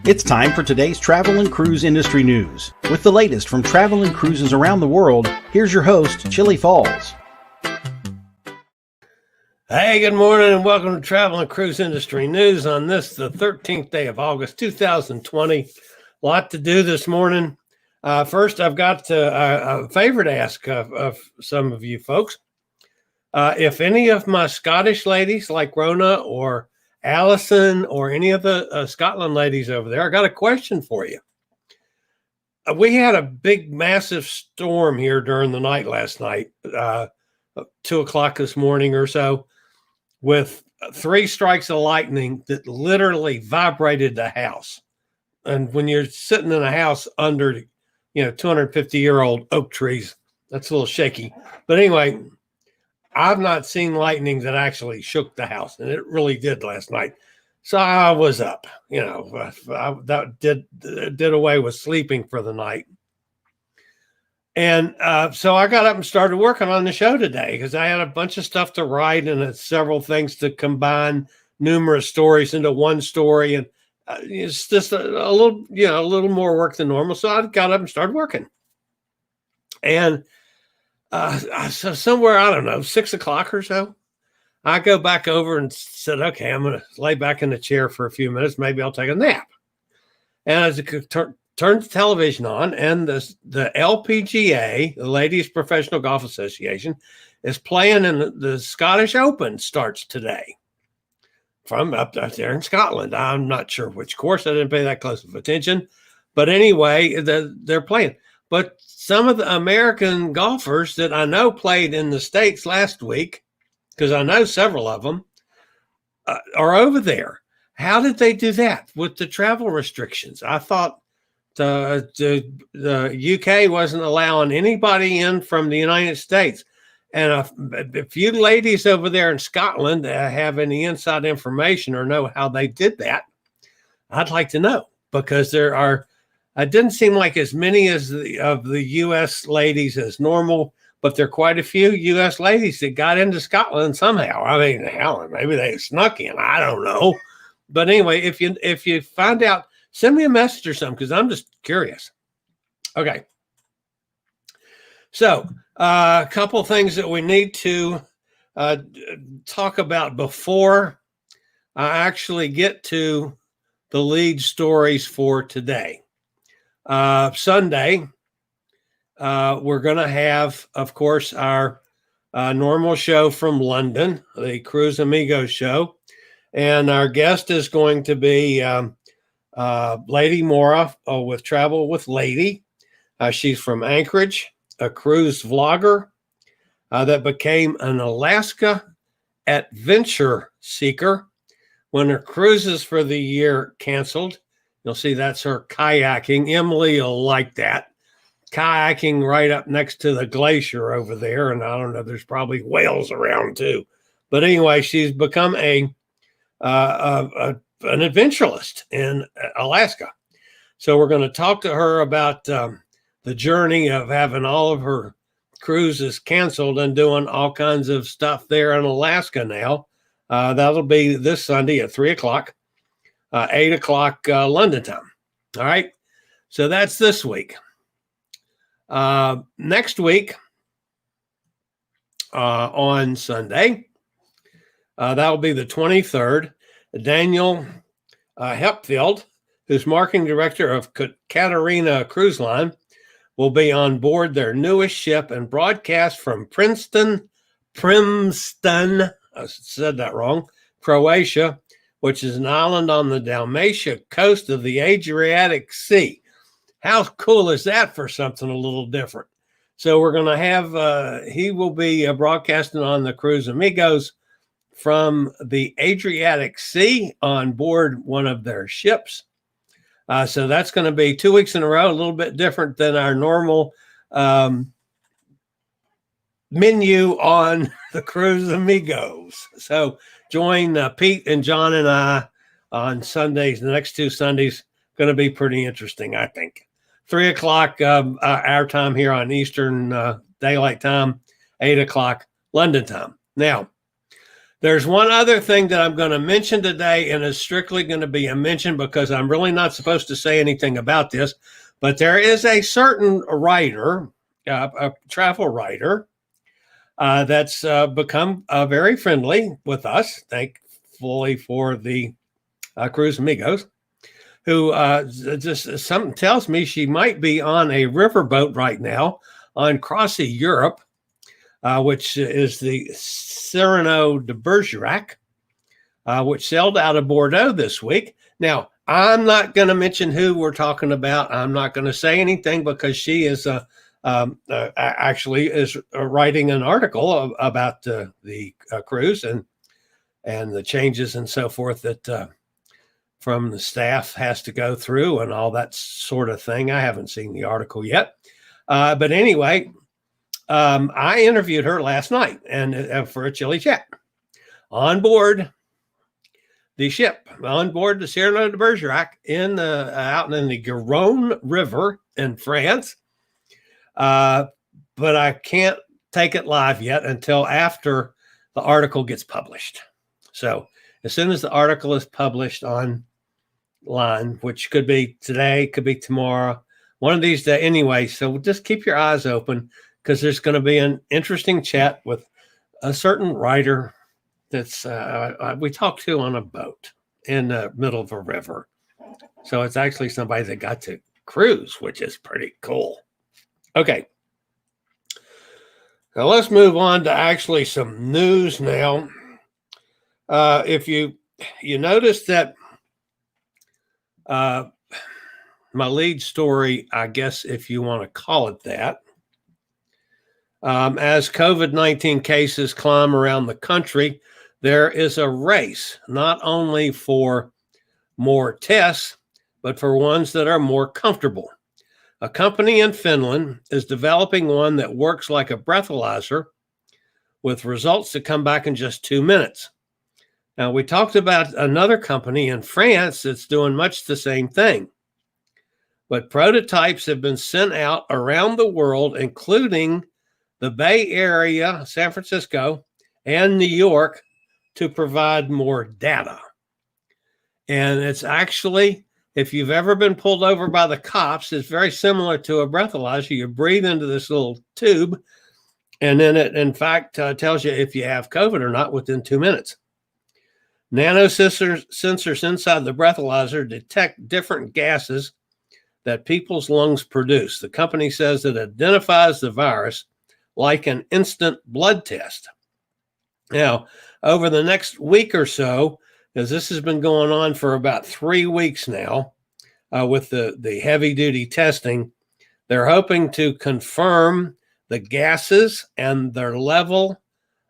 It's time for today's travel and cruise industry news. With the latest from travel and cruises around the world, here's your host, Chillie Falls. Hey, good morning and welcome to Travel and Cruise Industry News on this, the 13th day of August, 2020. A lot to do this morning. First, I've got a favor to ask of some of you folks. If any of my Scottish ladies like Rona or Allison or any of the Scotland ladies over there, I got a question for you. We had a big, massive storm here during the night last night, 2 o'clock this morning or so, with 3 strikes of lightning that literally vibrated the house. And when you're sitting in a house under, 250-year-old oak trees, that's a little shaky. But anyway, I've not seen lightning that actually shook the house, and it really did last night. So I was up, that did away with sleeping for the night. And so I got up and started working on the show today because I had a bunch of stuff to write and several things to combine numerous stories into one story. And it's just a little more work than normal. So I got up and started working. And so somewhere, I don't know, 6 o'clock or so, I go back over and said, okay, I'm going to lay back in the chair for a few minutes. Maybe I'll take a nap. And as I turned the television on, and the LPGA, the Ladies Professional Golf Association, is playing in the Scottish Open starts today from up there in Scotland. I'm not sure which course. I didn't pay that close of attention. But anyway, they're playing. But some of the American golfers that I know played in the States last week, because I know several of them, are over there. How did they do that with the travel restrictions? I thought the UK wasn't allowing anybody in from the United States. And if you ladies over there in Scotland have any inside information or know how they did that, I'd like to know, because it didn't seem like as many of the U.S. ladies as normal, but there are quite a few U.S. ladies that got into Scotland somehow. I mean, hell, maybe they snuck in. I don't know. But anyway, if you find out, send me a message or something, because I'm just curious. Okay. So a couple things that we need to talk about before I actually get to the lead stories for today. Sunday, we're going to have, of course, our normal show from London, the Cruise Amigos show. And our guest is going to be Lady Mora with Travel with Lady. She's from Anchorage, a cruise vlogger that became an Alaska adventure seeker when her cruises for the year canceled. You'll see that's her kayaking. Emily will like that. Kayaking right up next to the glacier over there. And I don't know, there's probably whales around too. But anyway, she's become an adventurist in Alaska. So we're going to talk to her about the journey of having all of her cruises canceled and doing all kinds of stuff there in Alaska now. That'll be this Sunday at 3 o'clock, 8 o'clock London time. All right. So that's this week. Next week on Sunday, that'll be the 23rd. Daniel Hepfield, who's marketing director of Katarina Cruise Line, will be on board their newest ship and broadcast from Princeton, I said that wrong, Croatia, which is an island on the Dalmatia coast of the Adriatic Sea. How cool is that for something a little different? So we're going to have, he will be broadcasting on the Cruise Amigos from the Adriatic Sea on board one of their ships. So that's going to be 2 weeks in a row, a little bit different than our normal menu on the Cruise Amigos. So join Pete and John and I on Sundays. The next 2 Sundays going to be pretty interesting, I think. 3 o'clock our time here on Eastern Daylight Time, 8 o'clock London time. Now, There's one other thing that I'm going to mention today, and it's strictly going to be a mention because I'm really not supposed to say anything about this, but there is a certain writer, a travel writer, that's become very friendly with us, thankfully for the Cruise Amigos, who just something tells me she might be on a riverboat right now on Crossy Europe, which is the Cyrano de Bergerac, which sailed out of Bordeaux this week. Now, I'm not going to mention who we're talking about. I'm not going to say anything because she is actually is writing an article about the cruise and the changes and so forth that from the staff has to go through and all that sort of thing. I haven't seen the article yet. But anyway, I interviewed her last night and for a Chillie chat on board the ship, on board the Cyrano de Bergerac out in the Garonne River in France. But I can't take it live yet until after the article gets published. So as soon as the article is published online, which could be today, could be tomorrow, one of these days anyway. So just keep your eyes open because there's going to be an interesting chat with a certain writer that's we talked to on a boat in the middle of a river. So it's actually somebody that got to cruise, which is pretty cool. Okay. Now let's move on to actually some news now. If you notice that my lead story, I guess if you want to call it that, as COVID-19 cases climb around the country, there is a race, not only for more tests, but for ones that are more comfortable. A company in Finland is developing one that works like a breathalyzer with results that come back in just 2 minutes. Now, we talked about another company in France that's doing much the same thing. But prototypes have been sent out around the world, including the Bay Area, San Francisco, and New York, to provide more data. And it's actually, if you've ever been pulled over by the cops, it's very similar to a breathalyzer. You breathe into this little tube, and then it, in fact, tells you if you have COVID or not within 2 minutes. Nanosensors inside the breathalyzer detect different gases that people's lungs produce. The company says it identifies the virus like an instant blood test. Now, over the next week or so, as this has been going on for about 3 weeks now, with the heavy-duty testing, they're hoping to confirm the gases and their level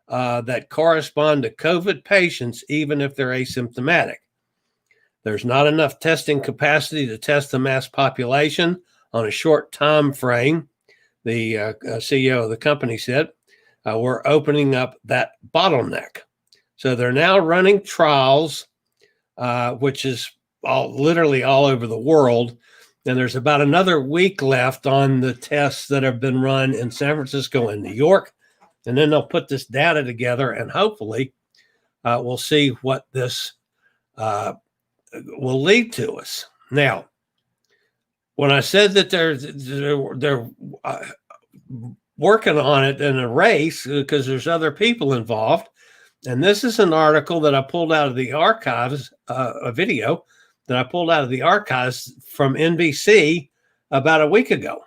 that correspond to COVID patients, even if they're asymptomatic. There's not enough testing capacity to test the mass population on a short time frame, the CEO of the company said. We're opening up that bottleneck. So they're now running trials, which is literally all over the world. And there's about another week left on the tests that have been run in San Francisco and New York. And then they'll put this data together and hopefully we'll see what this will lead to us. Now, when I said that they're working on it in a race because there's other people involved, and this is an article that I pulled out of the archives, a video that I pulled out of the archives from NBC about a week ago.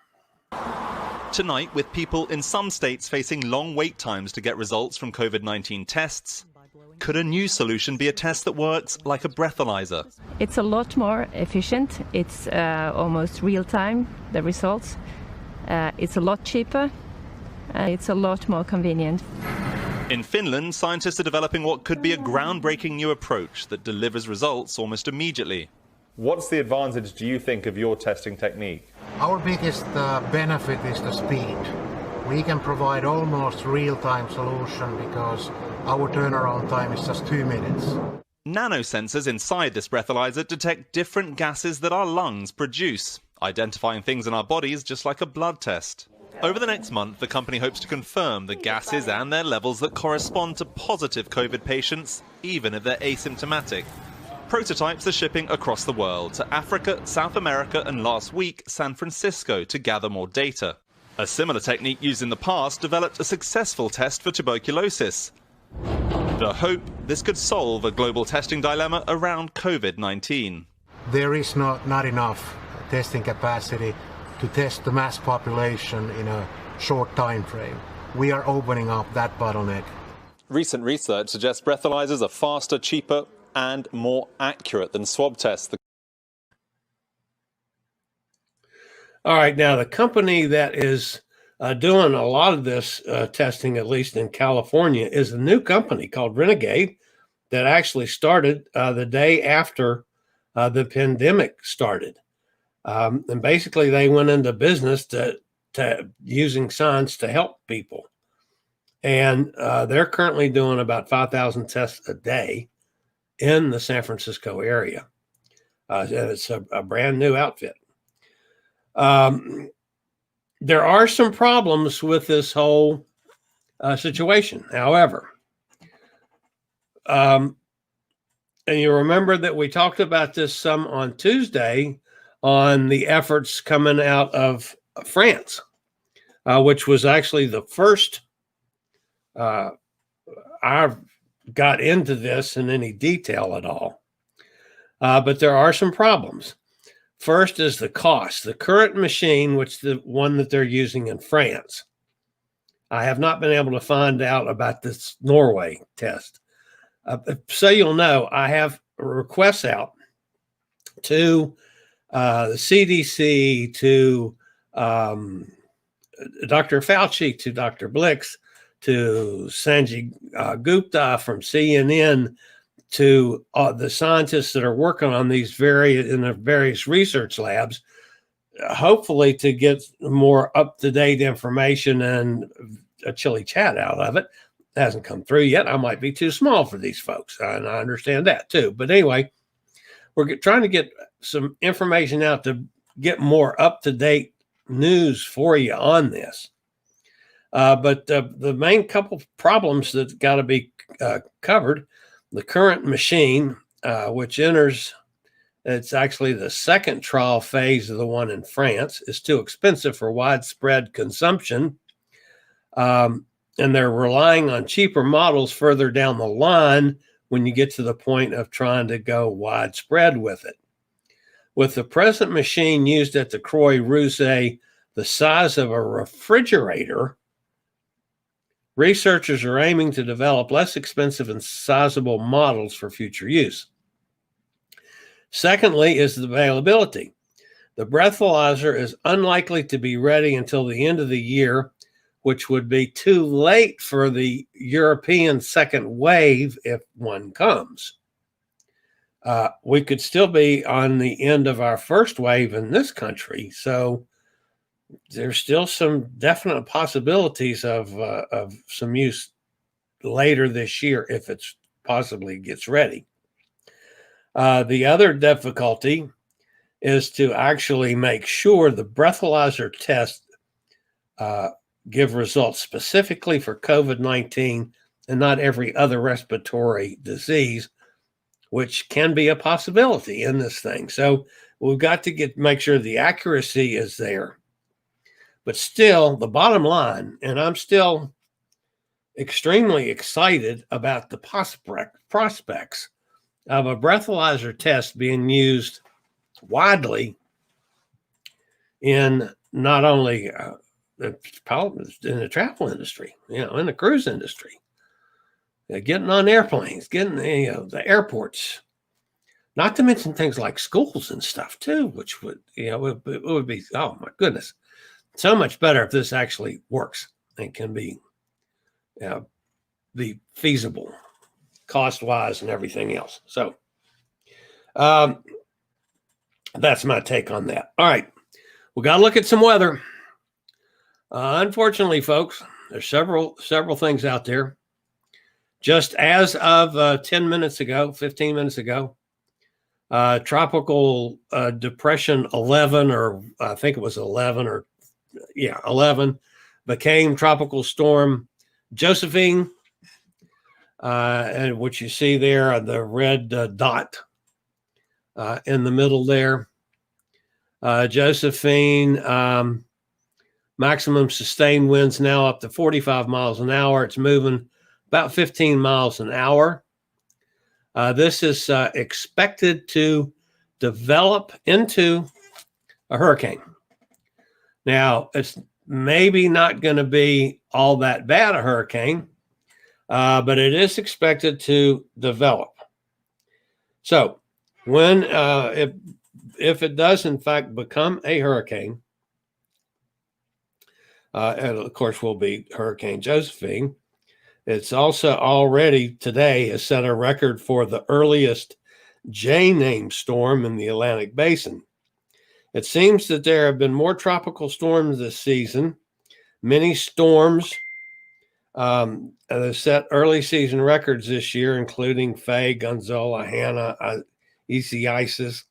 Tonight, with people in some states facing long wait times to get results from COVID-19 tests, could a new solution be a test that works like a breathalyzer? It's a lot more efficient. It's almost real time, the results. It's a lot cheaper. It's a lot more convenient. In Finland, scientists are developing what could be a groundbreaking new approach that delivers results almost immediately. What's the advantage, do you think, of your testing technique? Our biggest benefit is the speed. We can provide almost real-time solution because our turnaround time is just 2 minutes. Nanosensors inside this breathalyzer detect different gases that our lungs produce, identifying things in our bodies just like a blood test. Over the next month, the company hopes to confirm the gases and their levels that correspond to positive COVID patients, even if they're asymptomatic. Prototypes are shipping across the world to Africa, South America, and last week, San Francisco, to gather more data. A similar technique used in the past developed a successful test for tuberculosis. The hope this could solve a global testing dilemma around COVID-19. There is not enough testing capacity to test the mass population in a short time frame. We are opening up that bottleneck. Recent research suggests breathalyzers are faster, cheaper, and more accurate than swab tests. All right, now the company that is doing a lot of this testing, at least in California, is a new company called Renegade that actually started the day after the pandemic started. And basically they went into business to using science to help people. And they're currently doing about 5,000 tests a day in the San Francisco area. And it's a brand new outfit. There are some problems with this whole situation. However, and you remember that we talked about this some on Tuesday on the efforts coming out of France, which was actually the first I've got into this in any detail at all. But there are some problems. First is the cost. The current machine, which the one that they're using in France, I have not been able to find out about this Norway test. So you'll know, I have requests out to the CDC, to Dr. Fauci, to Dr. Blix, to Sanjay Gupta from CNN, to the scientists that are working on these various research labs, hopefully to get more up-to-date information and a Chillie chat out of it. It hasn't come through yet. I might be too small for these folks, and I understand that too. But anyway, we're trying to get some information out to get more up-to-date news for you on this. But the main couple problems that got to be covered, the current machine, which enters, it's actually the second trial phase of the one in France, is too expensive for widespread consumption. And they're relying on cheaper models further down the line when you get to the point of trying to go widespread with it. With the present machine used at the Croix-Rousse, the size of a refrigerator, researchers are aiming to develop less expensive and sizable models for future use. Secondly is the availability. The breathalyzer is unlikely to be ready until the end of the year, which would be too late for the European second wave if one comes. We could still be on the end of our first wave in this country, so there's still some definite possibilities of some use later this year if it possibly gets ready. The other difficulty is to actually make sure the breathalyzer test give results specifically for COVID-19 and not every other respiratory disease, which can be a possibility in this thing. So we've got to make sure the accuracy is there. But still, the bottom line, and I'm still extremely excited about the prospects of a breathalyzer test being used widely in not only in the travel industry, in the cruise industry, getting on airplanes, getting the airports, not to mention things like schools and stuff too, which would, it would be, oh my goodness, so much better if this actually works and can be feasible cost-wise and everything else. So that's my take on that. All right, we got to look at some weather. Unfortunately, folks, there's several things out there. Just as of 15 minutes ago, Tropical Depression 11, or I think it was 11 or 11, became Tropical Storm Josephine, and what you see there, the red dot in the middle there. Josephine, maximum sustained winds now up to 45 miles an hour. It's moving about 15 miles an hour. This is expected to develop into a hurricane. Now, it's maybe not going to be all that bad a hurricane, but it is expected to develop. So when if it does in fact become a hurricane, and of course will be Hurricane Josephine, it's also already today has set a record for the earliest J-named storm in the Atlantic Basin. It seems that there have been more tropical storms this season. Many storms have set early season records this year, including Faye, Gonzalo, Hannah, Easy Isis.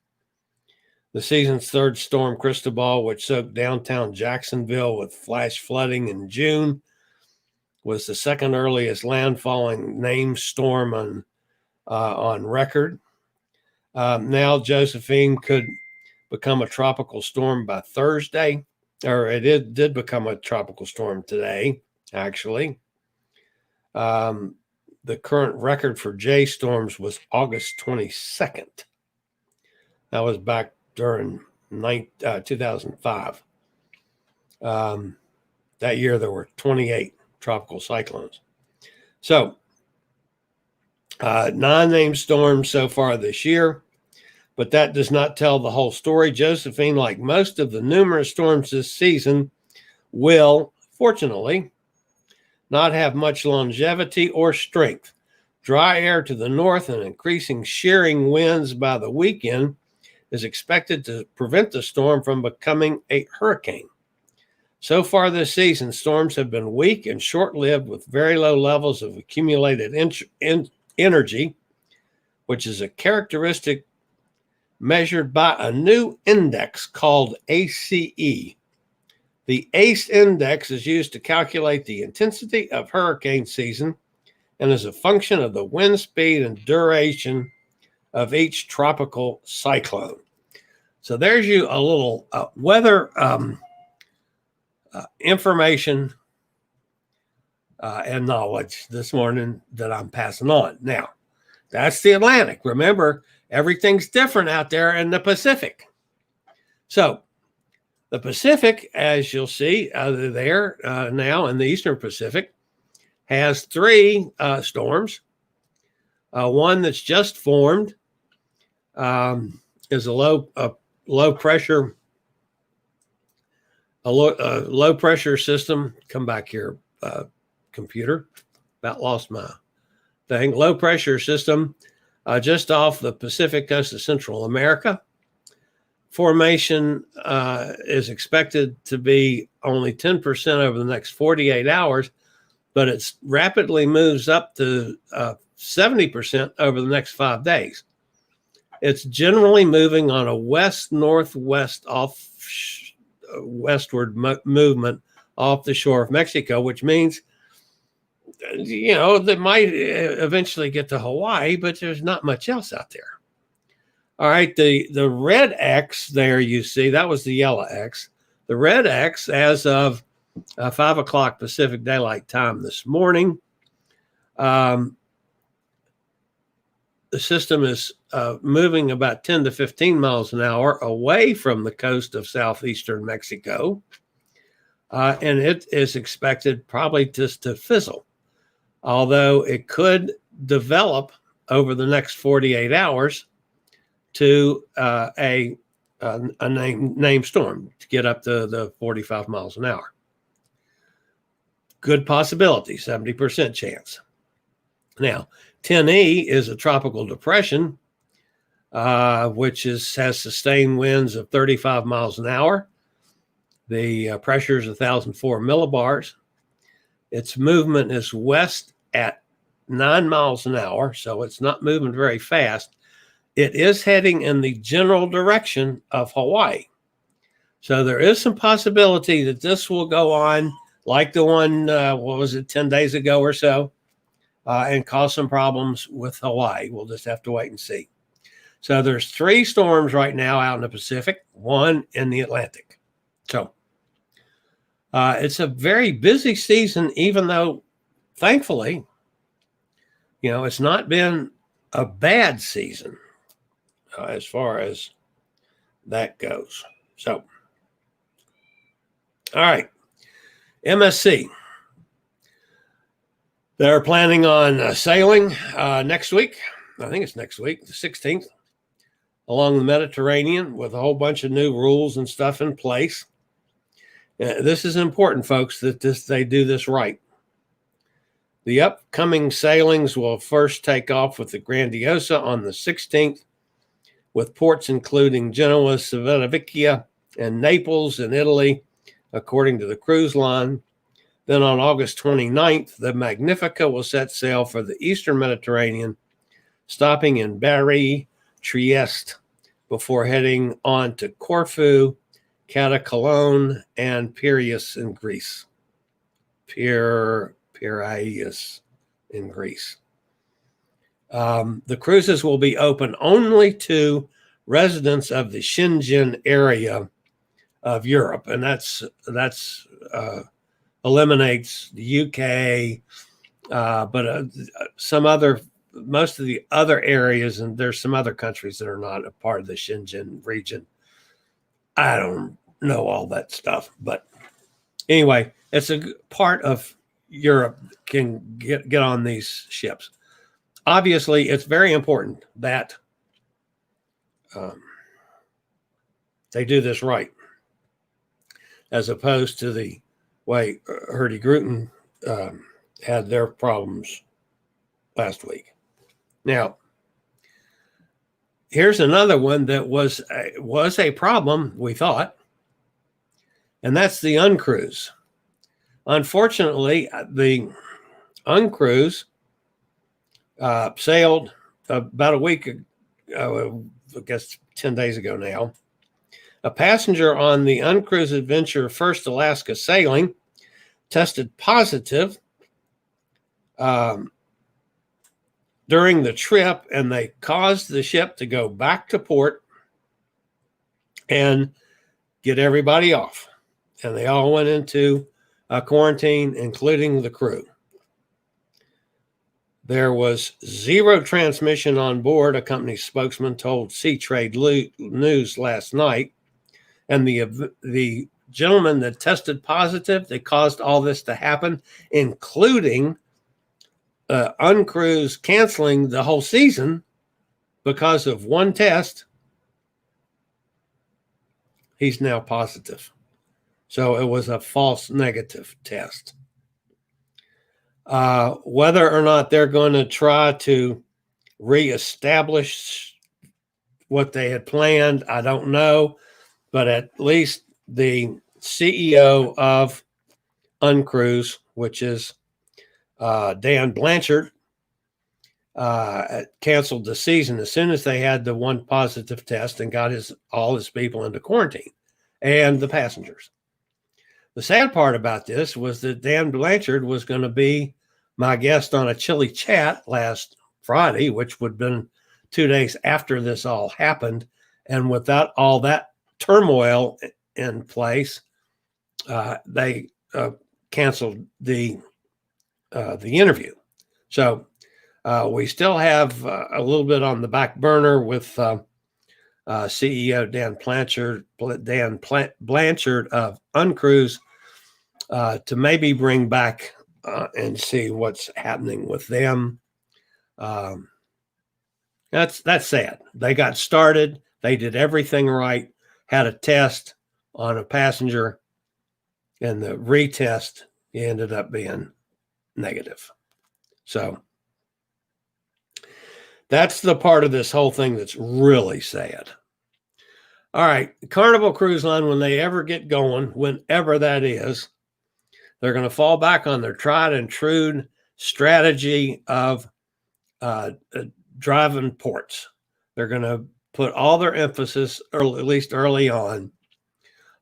The season's third storm, Cristobal, which soaked downtown Jacksonville with flash flooding in June, was the second earliest landfalling named storm on record. Now Josephine could become a tropical storm by Thursday, or it did become a tropical storm today, actually. The current record for J storms was August 22nd. That was back during 2005. That year there were 28 tropical cyclones. So 9 named storms so far this year, but that does not tell the whole story. Josephine, like most of the numerous storms this season, will, fortunately, not have much longevity or strength. Dry air to the north and increasing shearing winds by the weekend is expected to prevent the storm from becoming a hurricane. So far this season, storms have been weak and short-lived with very low levels of accumulated energy, which is a characteristic measured by a new index called ACE. The ACE index is used to calculate the intensity of hurricane season and is a function of the wind speed and duration of each tropical cyclone. So there's you a little weather information and knowledge this morning that I'm passing on. Now, that's the Atlantic. Remember, everything's different out there in the Pacific. So the Pacific, as you'll see there now in the Eastern Pacific, has 3 storms. One that's just formed is a low pressure system. Come back here, computer. About lost my thing. Low pressure system just off the Pacific coast of Central America. Formation is expected to be only 10% over the next 48 hours, but it rapidly moves up to 70% over the next 5 days. It's generally moving on a west-northwest westward movement off the shore of Mexico, which means, they might eventually get to Hawaii, but there's not much else out there. All right, the red X there you see, that was the yellow X. The red X, as of 5 o'clock Pacific Daylight Time this morning, the system is moving about 10 to 15 miles an hour away from the coast of southeastern Mexico, and it is expected probably just to fizzle, although it could develop over the next 48 hours to a named storm to get up to the 45 miles an hour. Good possibility, 70% chance. Now, 10E is a tropical depression, which has sustained winds of 35 miles an hour. The pressure is 1,004 millibars. Its movement is west at 9 miles an hour, so it's not moving very fast. It is heading in the general direction of Hawaii. So there is some possibility that this will go on like the one, 10 days ago or so, and cause some problems with Hawaii. We'll just have to wait and see. So there's 3 storms right now out in the Pacific, 1 in the Atlantic. So it's a very busy season, even though, thankfully, it's not been a bad season as far as that goes. So, all right, MSC. They're planning on sailing next week. I think it's next week, the 16th, along the Mediterranean with a whole bunch of new rules and stuff in place. This is important, folks, that they do this right. The upcoming sailings will first take off with the Grandiosa on the 16th, with ports including Genoa, Civitavecchia, and Naples in Italy, according to the cruise line. Then on August 29th, the Magnifica will set sail for the Eastern Mediterranean, stopping in Bari, Trieste, before heading on to Corfu, Catacolone, and Piraeus in Greece. Piraeus in Greece. The cruises will be open only to residents of the Schengen area of Europe, and that's eliminates the UK, but most of the other areas, and there's some other countries that are not a part of the Schengen region. I don't know all that stuff, but anyway, it's a part of Europe can get on these ships. Obviously, it's very important that they do this right, as opposed to the way Hurtigruten had their problems last week. Now, here's another one that was a problem, we thought, and that's the UnCruise. Unfortunately, the UnCruise sailed about a week ago, I guess 10 days ago now. A passenger on the UnCruise Adventure First Alaska sailing tested positive during the trip, and they caused the ship to go back to port and get everybody off. And they all went into quarantine, including the crew. There was 0 transmission on board, a company spokesman told Sea Trade News last night. And the gentleman that tested positive that caused all this to happen, including UnCruise canceling the whole season because of one test, he's now positive. So it was a false negative test. Whether or not they're going to try to reestablish what they had planned, I don't know. But at least the CEO of UnCruise, which is Dan Blanchard, canceled the season as soon as they had the one positive test and got all his people into quarantine and the passengers. The sad part about this was that Dan Blanchard was going to be my guest on a Chillie chat last Friday, which would have been 2 days after this all happened. And without all that turmoil in place, they canceled the interview. So we still have a little bit on the back burner with CEO Dan Blanchard of UnCruise to maybe bring back and see what's happening with them. That's sad. They got started. They did everything right. Had a test on a passenger, and the retest ended up being negative. So that's the part of this whole thing that's really sad. All right, Carnival Cruise Line, when they ever get going, whenever that is, they're going to fall back on their tried and true strategy of driving ports. They're going to put all their emphasis, at least early on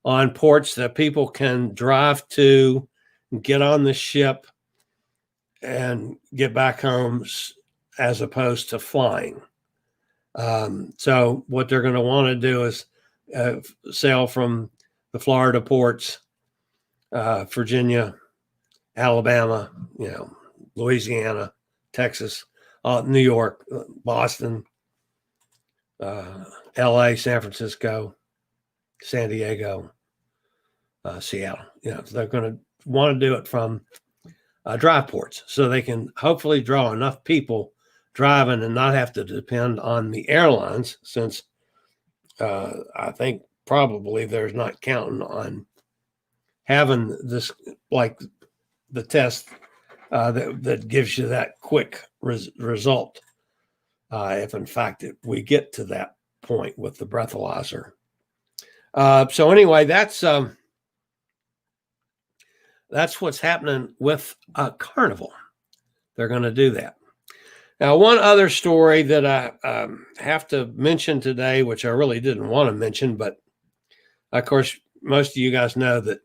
on ports that people can drive to, get on the ship, and get back home as opposed to flying. So what they're going to want to do is sail from the Florida ports, Virginia, Alabama, Louisiana, Texas, New York, Boston, LA, San Francisco, San Diego, Seattle. They're going to want to do it from drive ports so they can hopefully draw enough people driving and not have to depend on the airlines, since I think probably there's not counting on having this, like the test that gives you that quick result. If in fact we get to that point with the breathalyzer. So anyway, that's what's happening with Carnival. They're going to do that. Now, one other story that I have to mention today, which I really didn't want to mention, but of course, most of you guys know that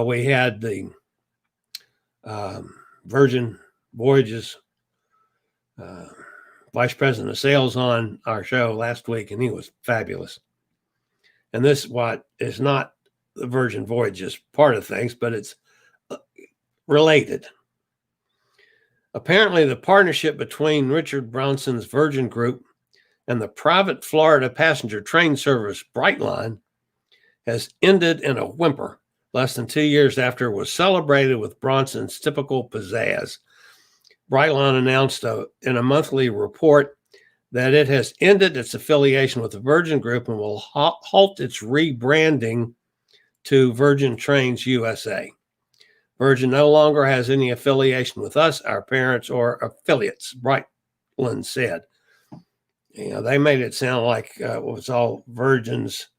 we had the Virgin Voyages Vice President of Sales on our show last week, and he was fabulous. And this what is not the Virgin Voyages part of things, but it's related. Apparently, the partnership between Richard Branson's Virgin Group and the private Florida passenger train service Brightline has ended in a whimper less than 2 years after it was celebrated with Branson's typical pizzazz. Brightline announced in a monthly report that it has ended its affiliation with the Virgin Group and will halt its rebranding to Virgin Trains USA. Virgin no longer has any affiliation with us, our parents, or affiliates, Brightline said. They made it sound like it was all Virgin's.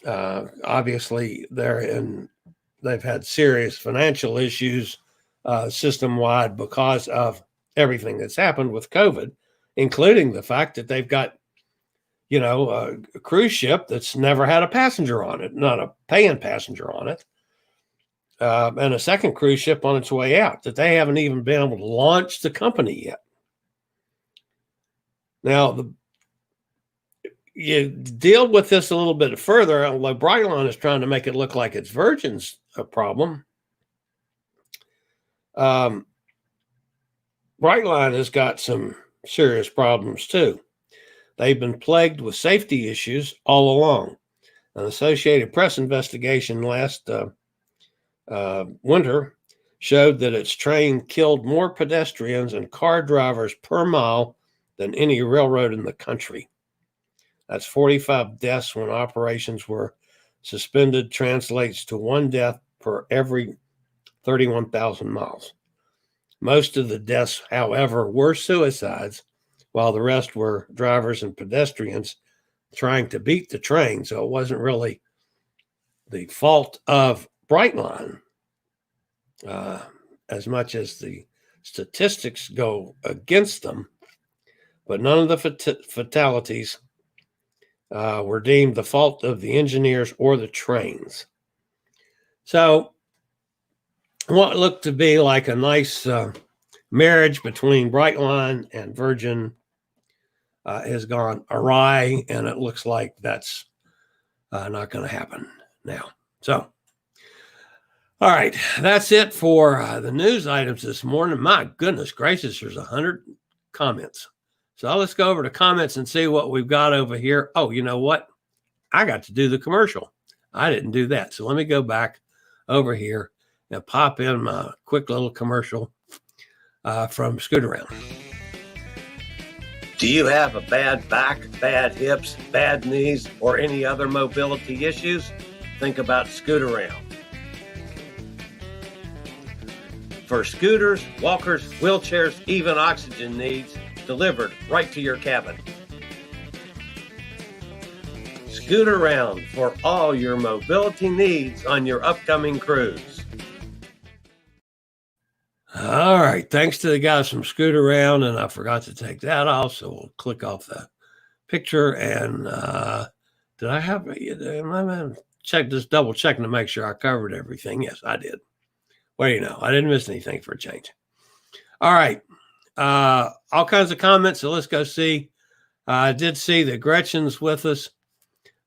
Obviously, they've had serious financial issues system-wide because of everything that's happened with COVID, including the fact that they've got, a cruise ship that's never had a passenger on it, not a paying passenger on it. And a second cruise ship on its way out that they haven't even been able to launch the company yet. Now, you deal with this a little bit further. Like Brightline is trying to make it look like it's Virgin's problem. Brightline has got some serious problems too. They've been plagued with safety issues all along. An Associated Press investigation last winter showed that its train killed more pedestrians and car drivers per mile than any railroad in the country. That's 45 deaths when operations were suspended, translates to 1 death per every 31,000 miles. Most of the deaths, however, were suicides, while the rest were drivers and pedestrians trying to beat the train. So it wasn't really the fault of Brightline as much as the statistics go against them. But none of the fatalities were deemed the fault of the engineers or the trains. So what looked to be like a nice marriage between Brightline and Virgin has gone awry, and it looks like that's not going to happen now. So, all right, that's it for the news items this morning. My goodness gracious, there's 100 comments. So let's go over to comments and see what we've got over here. Oh, you know what? I got to do the commercial. I didn't do that. So let me go back over here and pop in my quick little commercial from Scootaround. Do you have a bad back, bad hips, bad knees, or any other mobility issues? Think about Scootaround. For scooters, walkers, wheelchairs, even oxygen needs, delivered right to your cabin. Scootaround for all your mobility needs on your upcoming cruise. All right. Thanks to the guys from Scootaround, and I forgot to take that off, so we'll click off the picture and Did I have just double checking to make sure I covered everything? Yes, I did. Well, you know, I didn't miss anything for a change. All right. All kinds of comments. So let's go see. I did see that Gretchen's with us.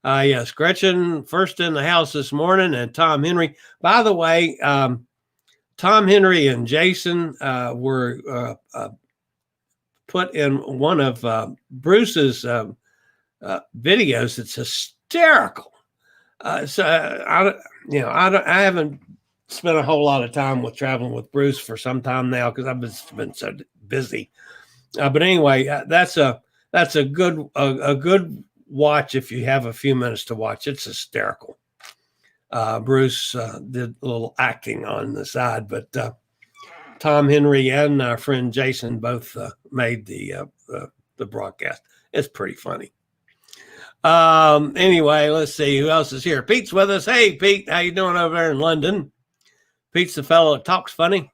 Yes, Gretchen first in the house this morning, and Tom Henry. By the way, Tom Henry and Jason were put in one of Bruce's videos. It's hysterical. I haven't spent a whole lot of time with traveling with Bruce for some time now because I've been so busy. But anyway, that's a good watch if you have a few minutes to watch. It's hysterical. Bruce did a little acting on the side, but Tom Henry and our friend Jason both made the broadcast. It's pretty funny. Anyway, let's see who else is here. Pete's with us. Hey, Pete, how you doing over there in London? Pete's the fellow that talks funny.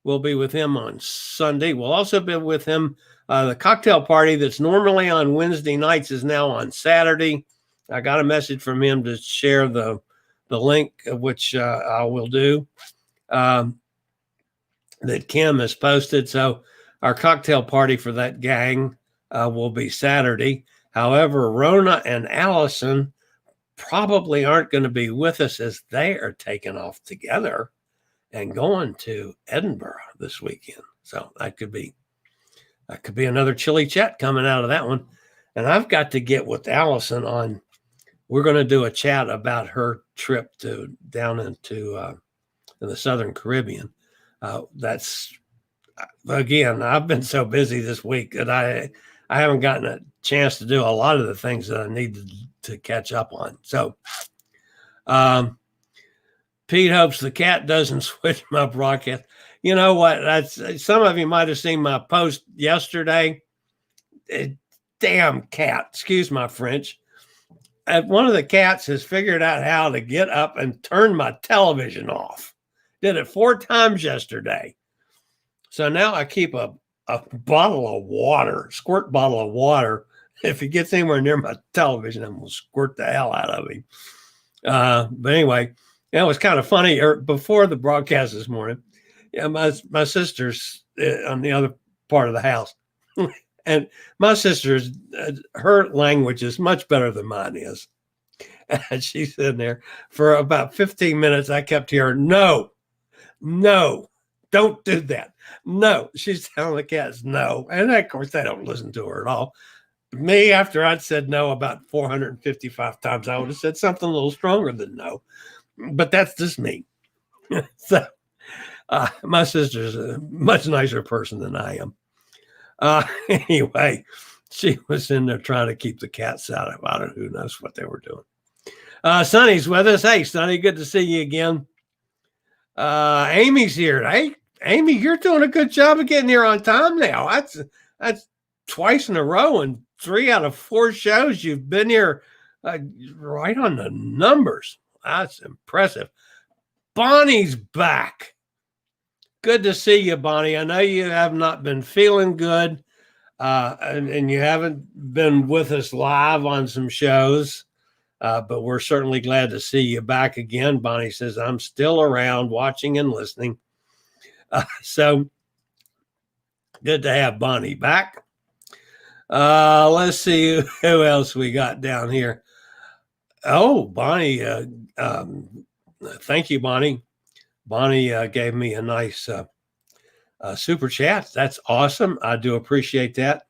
We'll be with him on Sunday. We'll also be with him. The cocktail party that's normally on Wednesday nights is now on Saturday. I got a message from him to share the link, which I will do, that Kim has posted. So our cocktail party for that gang will be Saturday. However, Rona and Allison probably aren't going to be with us as they are taking off together and going to Edinburgh this weekend. So that could be another Chillie chat coming out of that one. And I've got to get with Allison on, we're going to do a chat about her trip down into in the Southern Caribbean. That's, again, I've been so busy this week that I haven't gotten a chance to do a lot of the things that I need to catch up on. So Pete hopes the cat doesn't switch my broadcast. You know what? Some of you might have seen my post yesterday. Damn cat, excuse my French. One of the cats has figured out how to get up and turn my television off. Did it 4 times yesterday. So now I keep a bottle of water, squirt bottle of water. If he gets anywhere near my television, I'm going to squirt the hell out of him. But anyway, it was kind of funny. Before the broadcast this morning, my sister's on the other part of the house. And my sister's, her language is much better than mine is. And she's sitting there for about 15 minutes. I kept hearing, no, don't do that. No, she's telling the cats no. And of course, they don't listen to her at all. Me, after I'd said no about 455 times, I would have said something a little stronger than no. But that's just me. So my sister's a much nicer person than I am. Anyway, she was in there trying to keep the cats out of it. Who knows what they were doing. Sonny's with us. Hey, Sonny, good to see you again. Amy's here. Hey, Amy, you're doing a good job of getting here on time now. That's twice in a row and 3 out of 4 shows you've been here right on the numbers. That's impressive. Bonnie's back. Good to see you, Bonnie. I know you have not been feeling good, and you haven't been with us live on some shows, but we're certainly glad to see you back again. Bonnie says, I'm still around watching and listening. So good to have Bonnie back. Let's see who else we got down here. Oh, Bonnie. Thank you, Bonnie. Bonnie gave me a nice super chat. That's awesome. I do appreciate that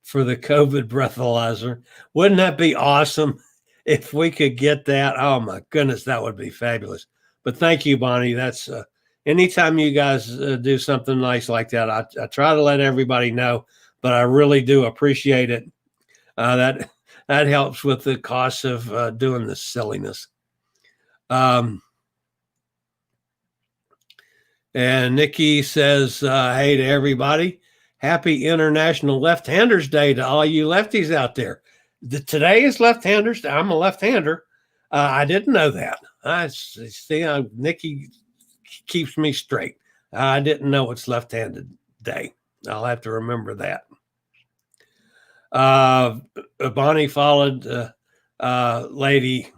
for the COVID breathalyzer. Wouldn't that be awesome if we could get that? Oh, my goodness, that would be fabulous. But thank you, Bonnie. That's anytime you guys do something nice like that, I try to let everybody know, but I really do appreciate it. That helps with the cost of doing this silliness. And Nikki says, hey to everybody, happy International Left-Handers Day to all you lefties out there. Today is Left-Handers Day. I'm a left-hander. I didn't know that. Nikki keeps me straight. I didn't know it's Left-Handed Day. I'll have to remember that. Bonnie followed lady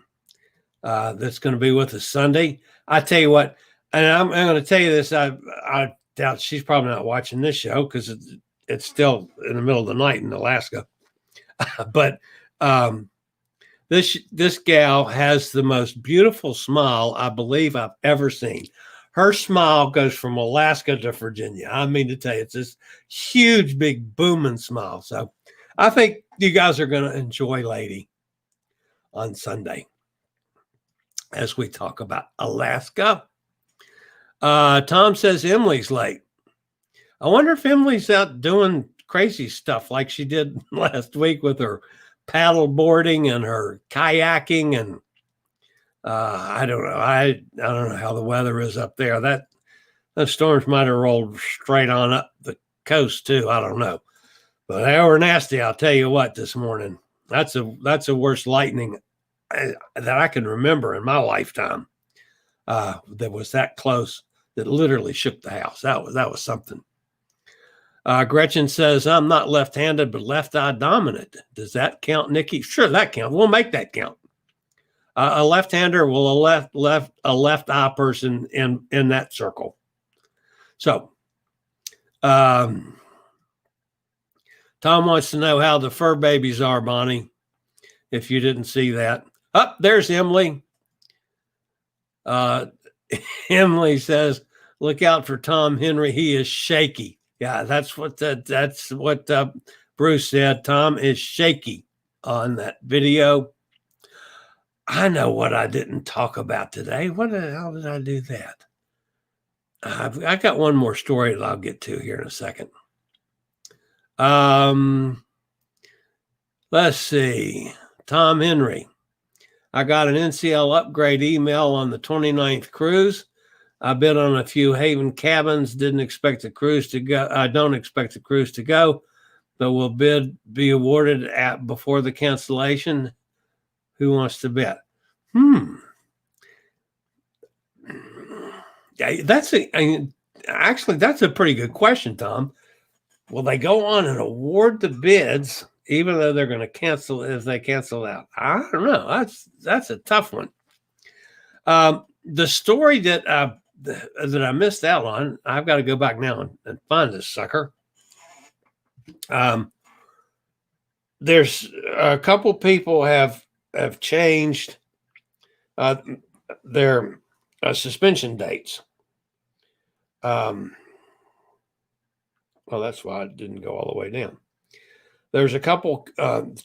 that's going to be with us Sunday. I tell you what, and I'm going to tell you this. I doubt she's probably not watching this show because it's still in the middle of the night in Alaska. But this gal has the most beautiful smile I believe I've ever seen. Her smile goes from Alaska to Virginia. I mean to tell you, it's this huge, big, booming smile. So I think you guys are going to enjoy Lady on Sunday as we talk about Alaska. Tom says Emily's late. I wonder if Emily's out doing crazy stuff like she did last week with her paddle boarding and her kayaking, and I don't know. I don't know how the weather is up there. Those storms might have rolled straight on up the coast too. I don't know, but they were nasty. I'll tell you what. This morning, that's the worst lightning that I can remember in my lifetime. That was that close that literally shook the house. That was something. Gretchen says, I'm not left-handed, but left-eye dominant. Does that count, Nikki? Sure, that counts. We'll make that count. A left-hander will a left-eye person in that circle. So, Tom wants to know how the fur babies are, Bonnie, if you didn't see that. There's Emily. Emily says, look out for Tom Henry. He is shaky. Yeah, that's what Bruce said. Tom is shaky on that video. I know what I didn't talk about today. What the hell did I do that? I got one more story that I'll get to here in a second. Let's see. Tom Henry. I got an NCL upgrade email on the 29th cruise. I bid on a few Haven cabins. Didn't expect the cruise to go. I don't expect the cruise to go, but will bid be awarded before the cancellation. Who wants to bet? That's a pretty good question, Tom. Will they go on and award the bids even though they're going to cancel if they cancel out? I don't know. That's a tough one. The story that I missed out on, I've got to go back now and find this sucker. There's a couple people have changed their suspension dates. Well, that's why it didn't go all the way down. There's a couple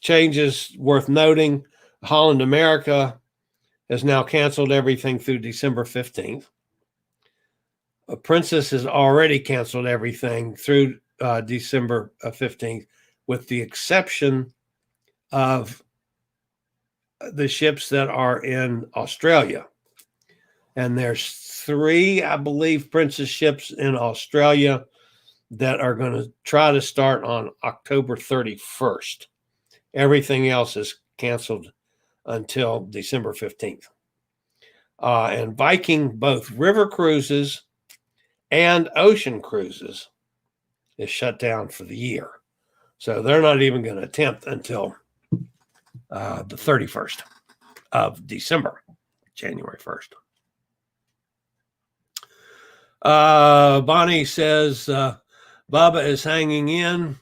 changes worth noting. Holland America has now canceled everything through December 15th. Princess has already canceled everything through December 15th, with the exception of the ships that are in Australia. And there's 3, I believe, Princess ships in Australia that are going to try to start on October 31st. Everything else is canceled until December 15th. And Viking, both river cruises and ocean cruises, is shut down for the year. So they're not even going to attempt until the 31st of December, January 1st. Bonnie says, Baba is hanging in.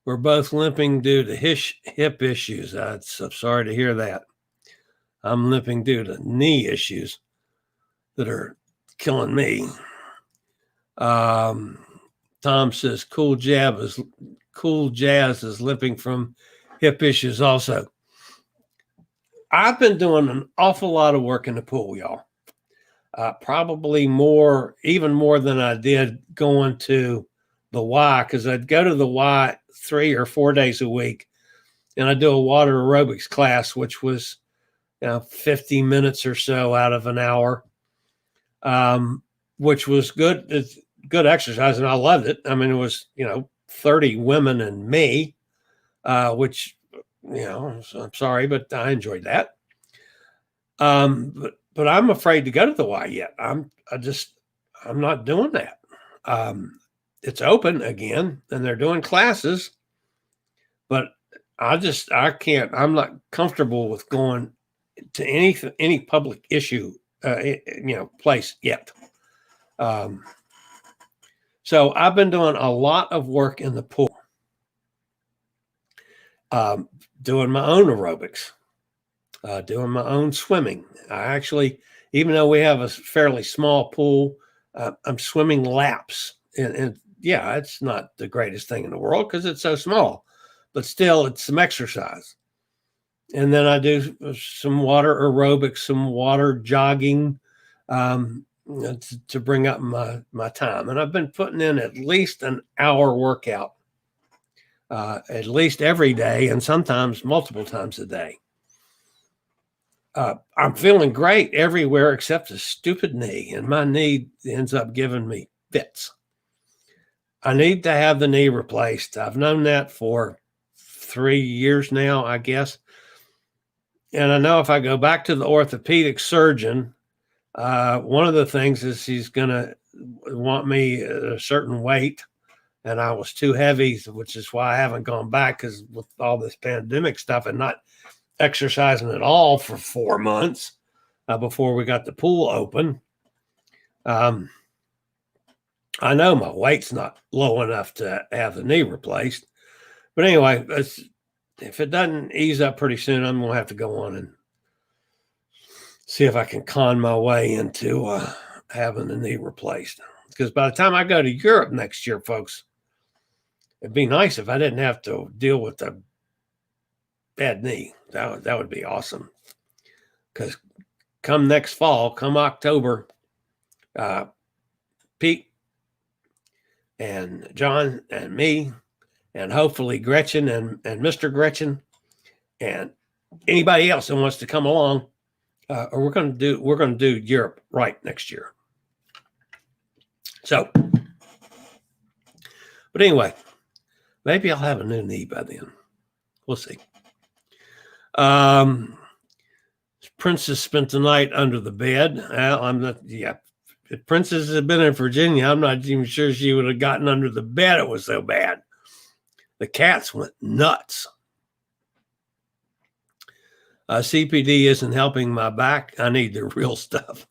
We're both limping due to hip issues. I'm sorry to hear that. I'm limping due to knee issues that are killing me. Tom says cool jazz is limping from hip issues also. I've been doing an awful lot of work in the pool, y'all. Probably even more than I did going to the Y, because I'd go to the Y 3 or 4 days a week, and I do a water aerobics class, which was 50 minutes or so out of an hour, which was good. It's good exercise, and I loved it. I mean, it was 30 women and me, which I'm sorry, but I enjoyed that. But I'm afraid to go to the Y yet. I'm not doing that. It's open again and they're doing classes, but I can't. I'm not comfortable with going to any public issue, place yet. So I've been doing a lot of work in the pool, doing my own aerobics, doing my own swimming. I actually, even though we have a fairly small pool, I'm swimming laps, and yeah, it's not the greatest thing in the world because it's so small, but still, it's some exercise. And then I do some water aerobics, some water jogging, to bring up my time. And I've been putting in at least an hour workout, at least every day, and sometimes multiple times a day. I'm feeling great everywhere except a stupid knee, and my knee ends up giving me fits. I need to have the knee replaced. I've known that for 3 years now, I guess. And I know if I go back to the orthopedic surgeon, one of the things is he's going to want me at a certain weight, and I was too heavy, which is why I haven't gone back, because with all this pandemic stuff and not exercising at all for 4 months before we got the pool open. I know my weight's not low enough to have the knee replaced. But anyway, if it doesn't ease up pretty soon, I'm going to have to go on and see if I can con my way into having the knee replaced. Because by the time I go to Europe next year, folks, it'd be nice if I didn't have to deal with the bad knee. That would be awesome. Because come next fall, come October, Pete and John and me, and hopefully Gretchen and Mr. Gretchen and anybody else that wants to come along, we're going to do Europe right next year. So, but anyway, maybe I'll have a new knee by then. We'll see. Princess spent the night under the bed. I'm not. Yeah, if Princess had been in Virginia, I'm not even sure she would have gotten under the bed. It was so bad. The cats went nuts. CPD isn't helping my back. I need the real stuff.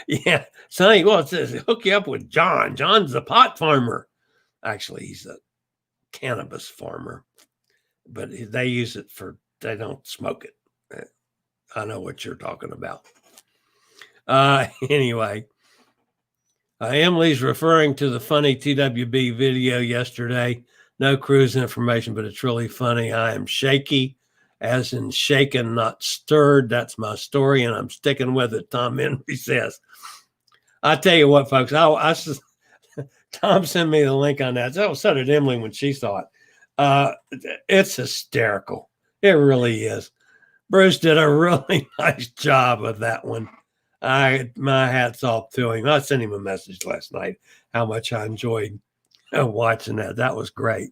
Yeah, Sonny, well, it says hook you up with John. John's the pot farmer. Actually, he's a cannabis farmer, but they use it they don't smoke it. I know what you're talking about. Anyway, Emily's referring to the funny TWB video yesterday. No cruise information, but it's really funny. I am shaky, as in shaken, not stirred. That's my story, and I'm sticking with it, Tom Henry says. I tell you what, folks, Tom sent me the link on that. So did Emily when she saw it. It's hysterical. It really is. Bruce did a really nice job of that one. My hat's off to him. I sent him a message last night how much I enjoyed watching that. That was great.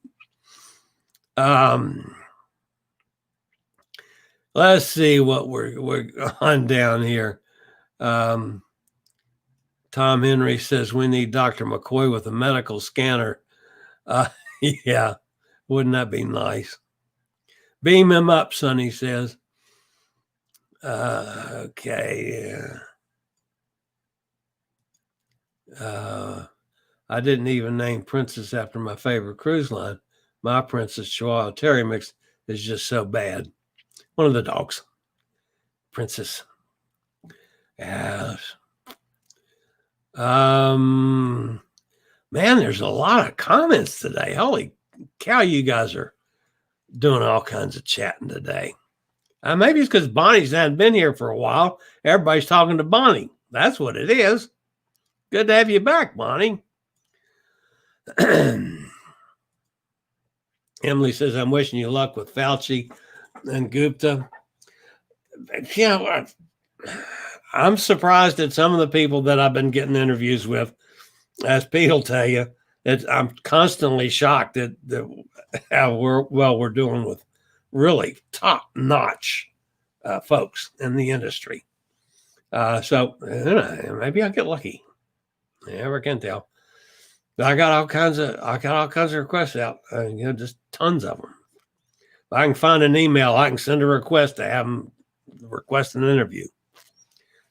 Let's see what we're on down here. Tom Henry says we need Dr. McCoy with a medical scanner. Yeah, wouldn't that be nice? Beam him up, Sonny says. Okay. I didn't even name Princess after my favorite cruise line. My Princess Chihuahua Terry Mix is just so bad. One of the dogs. Princess. Yes. Man, there's a lot of comments today. Holy cow, you guys are doing all kinds of chatting today. Maybe it's because Bonnie's hadn't been here for a while. Everybody's talking to Bonnie. That's what it is. Good to have you back, Bonnie. Emily says, I'm wishing you luck with Fauci and Gupta. Yeah, I'm surprised at some of the people that I've been getting interviews with. As Pete will tell you, I'm constantly shocked at how we're doing with really top-notch folks in the industry. So maybe I'll get lucky. You never can tell. But I got all kinds of requests out. Just tons of them. If I can find an email, I can send a request to have them request an interview.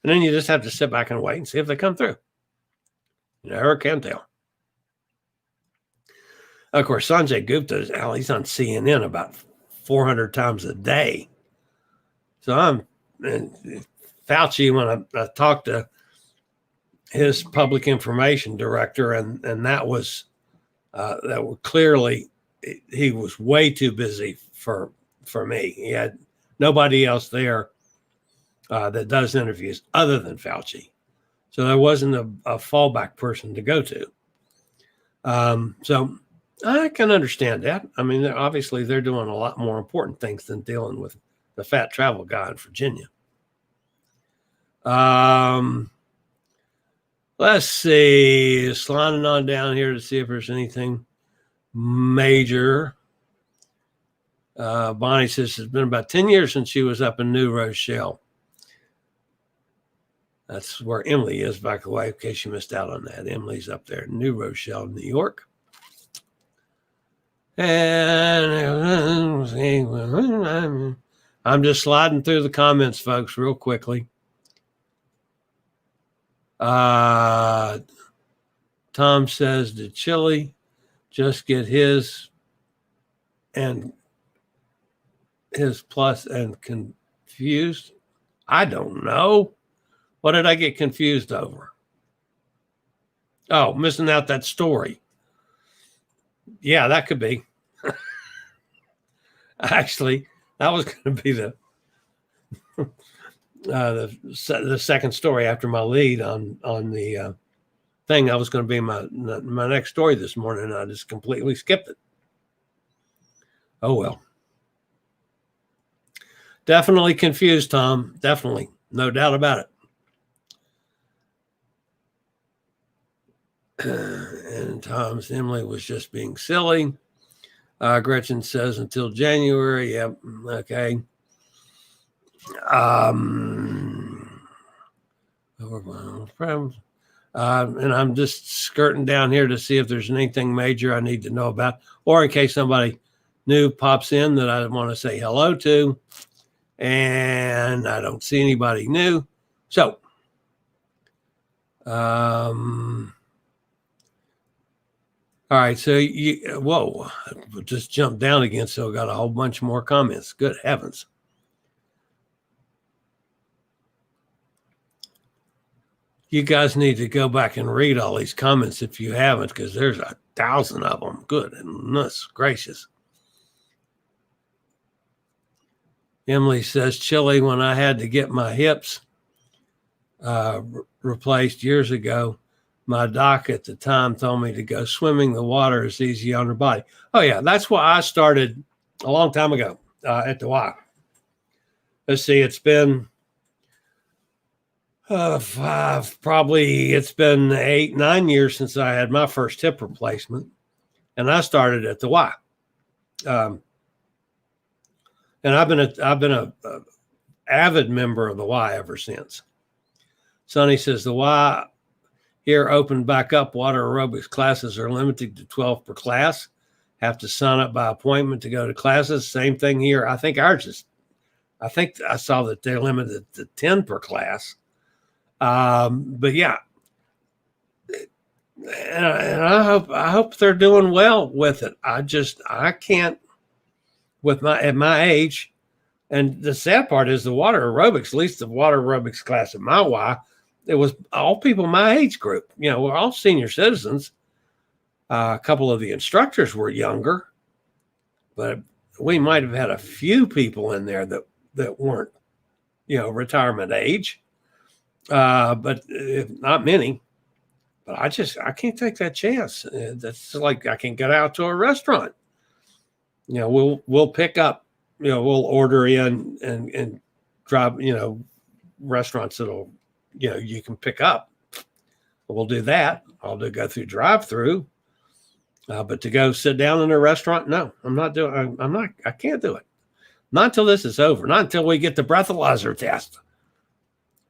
And then you just have to sit back and wait and see if they come through. You never can tell. Of course, Sanjay Gupta, he's on CNN about 400 times a day. So Fauci, when I talked to his public information director, and that was clearly, he was way too busy for me. He had nobody else there that does interviews other than Fauci. So there wasn't a fallback person to go to. So I can understand that. I mean, obviously they're doing a lot more important things than dealing with the fat travel guy in Virginia. Let's see, sliding on down here to see if there's anything major. Bonnie says it's been about 10 years since she was up in New Rochelle. That's where Emily is, by the way, in case you missed out on that. Emily's up there in New Rochelle, New York. And I'm just sliding through the comments, folks, real quickly. Tom says, did Chillie just get his plus and confused? I don't know. What did I get confused over? Oh, missing out that story. Yeah, that could be. Actually, that was going to be the second story after my lead on the thing. That was going to be my next story this morning, and I just completely skipped it. Oh, well. Definitely confused, Tom. Definitely. No doubt about it. And Tom's Emily was just being silly. Gretchen says until January. Yep. Okay. And I'm just skirting down here to see if there's anything major I need to know about, or in case somebody new pops in that I want to say hello to, and I don't see anybody new. So, all right, so whoa, just jumped down again, so I got a whole bunch more comments. Good heavens. You guys need to go back and read all these comments if you haven't, because there's 1,000 of them. Goodness gracious. Emily says, Chillie, when I had to get my hips replaced years ago, my doc at the time told me to go swimming. The water is easy on her body. Oh, yeah, that's why I started a long time ago at the Y. Let's see, it's been it's been 8-9 years since I had my first hip replacement, and I started at the Y. And I've been a avid member of the Y ever since. Sonny says the Y here opened back up. Water aerobics classes are limited to 12 per class. Have to sign up by appointment to go to classes. Same thing here. I think ours is. I think I saw that they're limited to 10 per class. But yeah, and I hope they're doing well with it. I can't at my age. And the sad part is the water aerobics, at least the water aerobics class at my Y, it was all people my age group. You know, we're all senior citizens. A couple of the instructors were younger, but we might have had a few people in there that weren't, retirement age. But not many. But I can't take that chance. That's like I can get out to a restaurant. We'll pick up. We'll order in and drive. Restaurants that'll you can pick up. We'll do that. I'll go through drive-through. But to go sit down in a restaurant, no, I'm not doing. I can't do it. Not until this is over. Not until we get the breathalyzer test.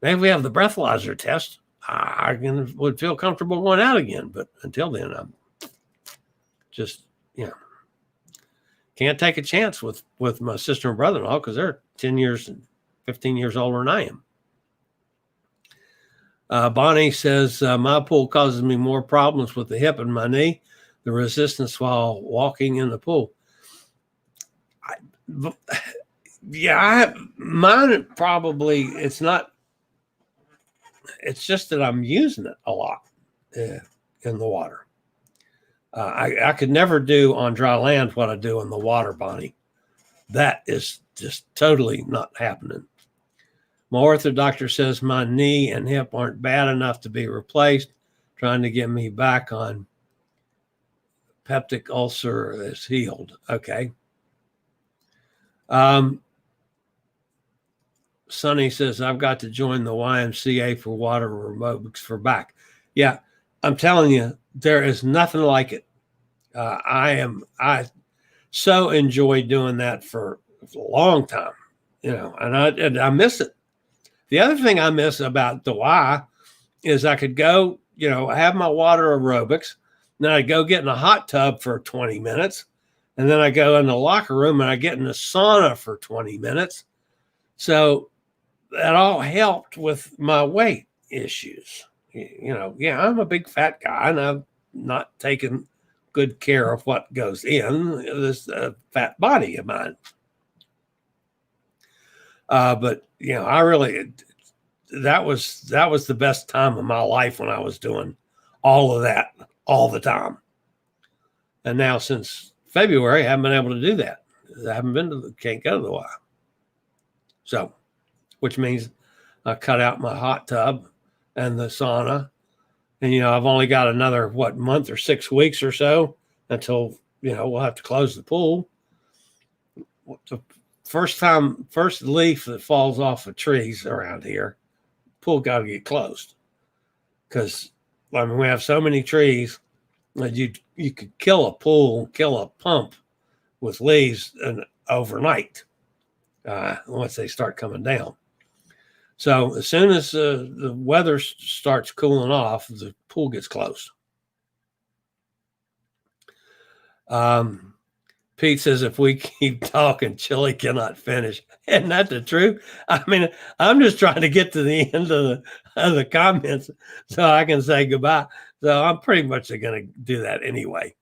Maybe we have the breathalyzer test. I would feel comfortable going out again. But until then, I'm just, can't take a chance with my sister and brother-in-law because they're 10 years and 15 years older than I am. Bonnie says, my pool causes me more problems with the hip and my knee, the resistance while walking in the pool. Mine probably, it's just that I'm using it a lot in the water. I could never do on dry land what I do in the water, Bonnie. That is just totally not happening. My ortho doctor says my knee and hip aren't bad enough to be replaced, trying to get me back on peptic ulcer is healed. Okay. Sonny says, I've got to join the YMCA for water aerobics for back. Yeah, I'm telling you, there is nothing like it. I so enjoy doing that for a long time, and I miss it. The other thing I miss about the Y is I could go, have my water aerobics, then I go get in a hot tub for 20 minutes, and then I go in the locker room and I get in the sauna for 20 minutes. So that all helped with my weight issues. I'm a big fat guy and I've not taken good care of what goes in this fat body of mine. But I really, that was the best time of my life when I was doing all of that all the time. And now since February, I haven't been able to do that. I haven't can't go to the Y. So, which means I cut out my hot tub and the sauna. And, I've only got another, month or 6 weeks or so until, we'll have to close the pool. The first leaf that falls off of trees around here, pool got to get closed. Because, we have so many trees that you could kill a pool, kill a pump with leaves overnight once they start coming down. So as soon as the weather starts cooling off, the pool gets closed. Pete says, if we keep talking, Chillie cannot finish. Isn't that the truth? I'm just trying to get to the end of the comments so I can say goodbye. So I'm pretty much going to do that anyway.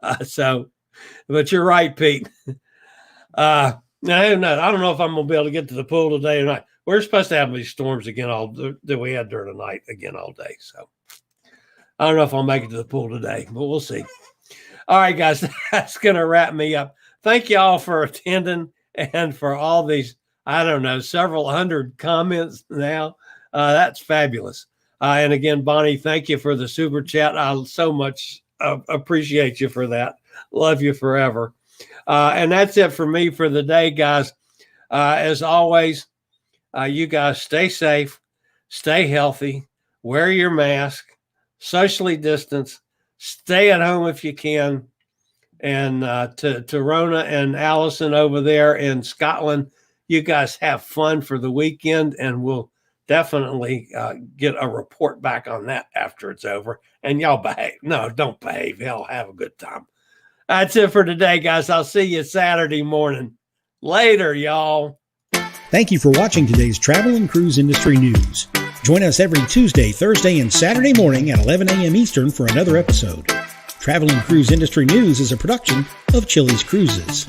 But you're right, Pete. I don't know if I'm going to be able to get to the pool today or not. We're supposed to have these storms again that we had during the night again all day. So I don't know if I'll make it to the pool today, but we'll see. All right, guys, that's going to wrap me up. Thank you all for attending and for all these, several hundred comments now. That's fabulous. And again, Bonnie, thank you for the super chat. I so much appreciate you for that. Love you forever. And that's it for me for the day, guys. As always, you guys stay safe, stay healthy, wear your mask, socially distance, stay at home if you can. And to Rona and Allison over there in Scotland, you guys have fun for the weekend, and we'll definitely get a report back on that after it's over. And y'all behave. No, don't behave. Y'all have a good time. That's it for today, guys. I'll see you Saturday morning. Later, y'all. Thank you for watching today's Travel and Cruise Industry News. Join us every Tuesday, Thursday, and Saturday morning at 11 a.m. Eastern for another episode. Travel and Cruise Industry News is a production of Chillie's Cruises.